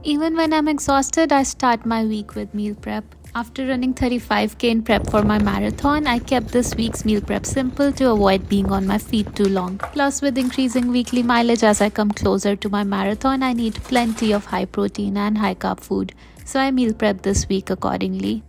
Even when I'm exhausted, I start my week with meal prep. After running 35k in prep for my marathon, I kept this week's meal prep simple to avoid being on my feet too long. Plus, with increasing weekly mileage as I come closer to my marathon, I need plenty of high protein and high carb food, so I meal prep this week accordingly.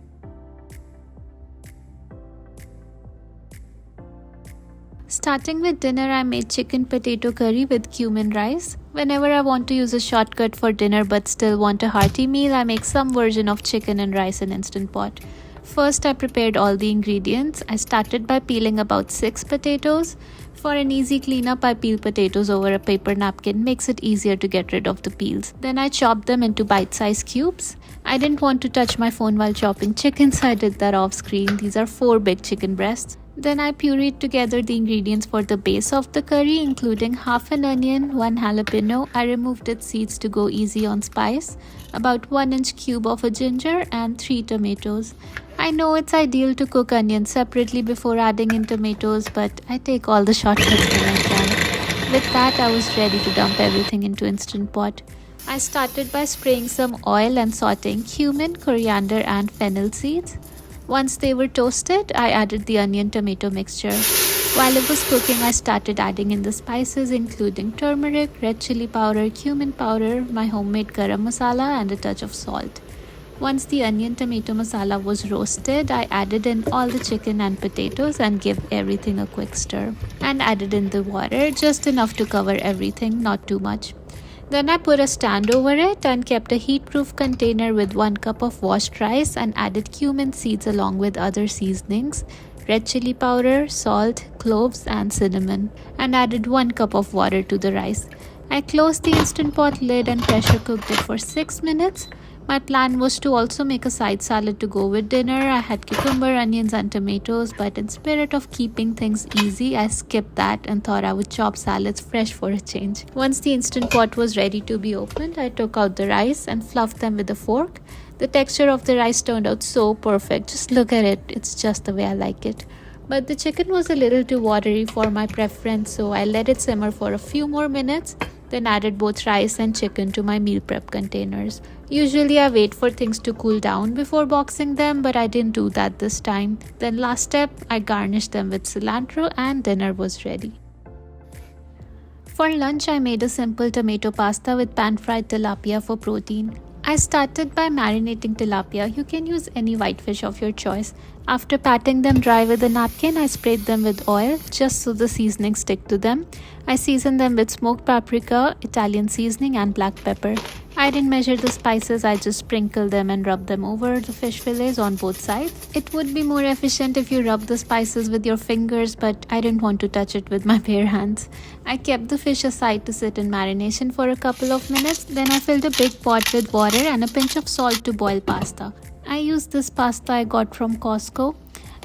Starting with dinner, I made chicken potato curry with cumin rice. Whenever I want to use a shortcut for dinner but still want a hearty meal, I make some version of chicken and rice in Instant Pot. First, I prepared all the ingredients. I started by peeling about 6 potatoes. For an easy cleanup, I peel potatoes over a paper napkin, makes it easier to get rid of the peels. Then I chopped them into bite-sized cubes. I didn't want to touch my phone while chopping chicken, so I did that off screen. These are 4 big chicken breasts. Then I pureed together the ingredients for the base of the curry, including half an onion, 1 jalapeno. I removed its seeds to go easy on spice, about 1-inch cube of a ginger, and 3 tomatoes. I know it's ideal to cook onions separately before adding in tomatoes, but I take all the shortcuts when I can. With that, I was ready to dump everything into Instant Pot. I started by spraying some oil and sauteing cumin, coriander, and fennel seeds. Once they were toasted, I added the onion-tomato mixture. While it was cooking, I started adding in the spices including turmeric, red chili powder, cumin powder, my homemade garam masala, and a touch of salt. Once the onion-tomato masala was roasted, I added in all the chicken and potatoes and gave everything a quick stir. And added in the water, just enough to cover everything, not too much. Then I put a stand over it and kept a heat-proof container with 1 cup of washed rice and added cumin seeds along with other seasonings, red chili powder, salt, cloves, and cinnamon, and added 1 cup of water to the rice. I closed the Instant Pot lid and pressure cooked it for 6 minutes. My plan was to also make a side salad to go with dinner. I had cucumber, onions, and tomatoes, but in spirit of keeping things easy, I skipped that and thought I would chop salads fresh for a change. Once the Instant Pot was ready to be opened, I took out the rice and fluffed them with a fork. The texture of the rice turned out so perfect. Just look at it. It's just the way I like it. But the chicken was a little too watery for my preference, so I let it simmer for a few more minutes, then added both rice and chicken to my meal prep containers. Usually I wait for things to cool down before boxing them, but I didn't do that this time. Then last step, I garnished them with cilantro and dinner was ready. For lunch, I made a simple tomato pasta with pan-fried tilapia for protein. I started by marinating tilapia. You can use any whitefish of your choice. After patting them dry with a napkin, I sprayed them with oil just so the seasoning stick to them. I seasoned them with smoked paprika, Italian seasoning, and black pepper. I didn't measure the spices, I just sprinkled them and rubbed them over the fish fillets on both sides. It would be more efficient if you rub the spices with your fingers, but I didn't want to touch it with my bare hands. I kept the fish aside to sit in marination for a couple of minutes. Then I filled a big pot with water and a pinch of salt to boil pasta. I used this pasta I got from Costco.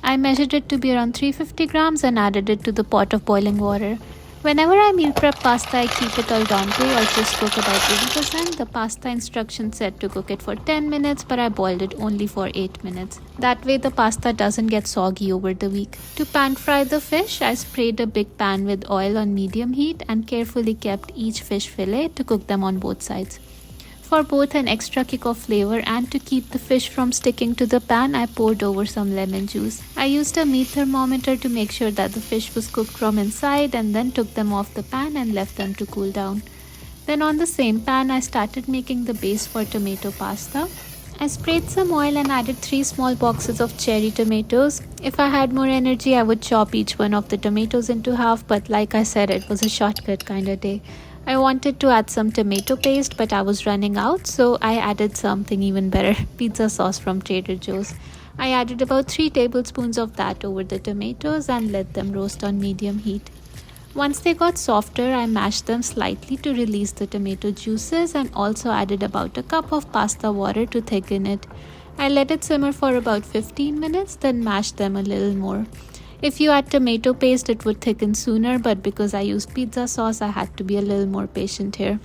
I measured it to be around 350 grams and added it to the pot of boiling water. Whenever I meal prep pasta, I keep it al dente or just cook about 80%. The pasta instruction said to cook it for 10 minutes, but I boiled it only for 8 minutes. That way the pasta doesn't get soggy over the week. To pan fry the fish, I sprayed a big pan with oil on medium heat and carefully kept each fish fillet to cook them on both sides. For both an extra kick of flavor and to keep the fish from sticking to the pan, I poured over some lemon juice. I used a meat thermometer to make sure that the fish was cooked from inside and then took them off the pan and left them to cool down. Then on the same pan, I started making the base for tomato pasta. I sprayed some oil and added 3 small boxes of cherry tomatoes. If I had more energy, I would chop each one of the tomatoes into half, but like I said, it was a shortcut kind of day. I wanted to add some tomato paste, but I was running out, so I added something even better, pizza sauce from Trader Joe's. I added about 3 tablespoons of that over the tomatoes and let them roast on medium heat. Once they got softer, I mashed them slightly to release the tomato juices and also added about a cup of pasta water to thicken it. I let it simmer for about 15 minutes, then mashed them a little more. If you add tomato paste, it would thicken sooner, but because I used pizza sauce, I had to be a little more patient here.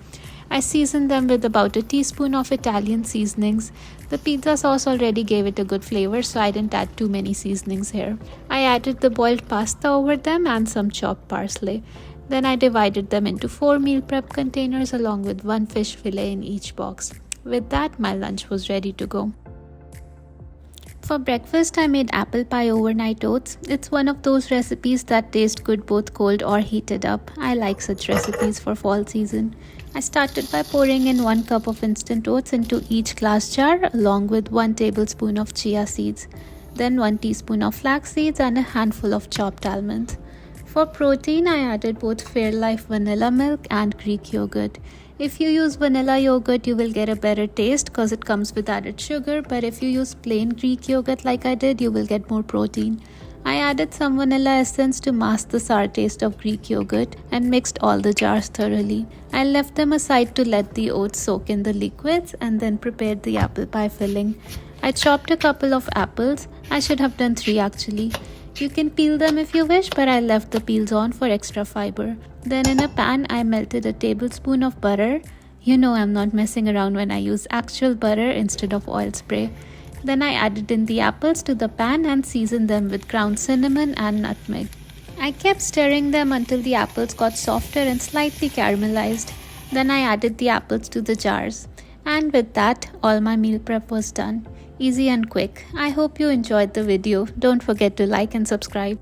I seasoned them with about a teaspoon of Italian seasonings. The pizza sauce already gave it a good flavor, so I didn't add too many seasonings here. I added the boiled pasta over them and some chopped parsley. Then I divided them into 4 meal prep containers along with 1 fish fillet in each box. With that, my lunch was ready to go. For breakfast, I made apple pie overnight oats. It's one of those recipes that taste good both cold or heated up. I like such recipes for fall season. I started by pouring in 1 cup of instant oats into each glass jar along with 1 tablespoon of chia seeds, then 1 teaspoon of flax seeds and a handful of chopped almonds. For protein, I added both Fairlife vanilla milk and Greek yogurt. If you use vanilla yogurt, you will get a better taste because it comes with added sugar, but if you use plain Greek yogurt like I did, you will get more protein. I added some vanilla essence to mask the sour taste of Greek yogurt and mixed all the jars thoroughly. I left them aside to let the oats soak in the liquids and then prepared the apple pie filling. I chopped a couple of apples. I should have done 3 actually. You can peel them if you wish, but I left the peels on for extra fiber. Then in a pan, I melted a tablespoon of butter. You know I'm not messing around when I use actual butter instead of oil spray. Then I added in the apples to the pan and seasoned them with ground cinnamon and nutmeg. I kept stirring them until the apples got softer and slightly caramelized. Then I added the apples to the jars. And with that, all my meal prep was done. Easy and quick. I hope you enjoyed the video. Don't forget to like and subscribe.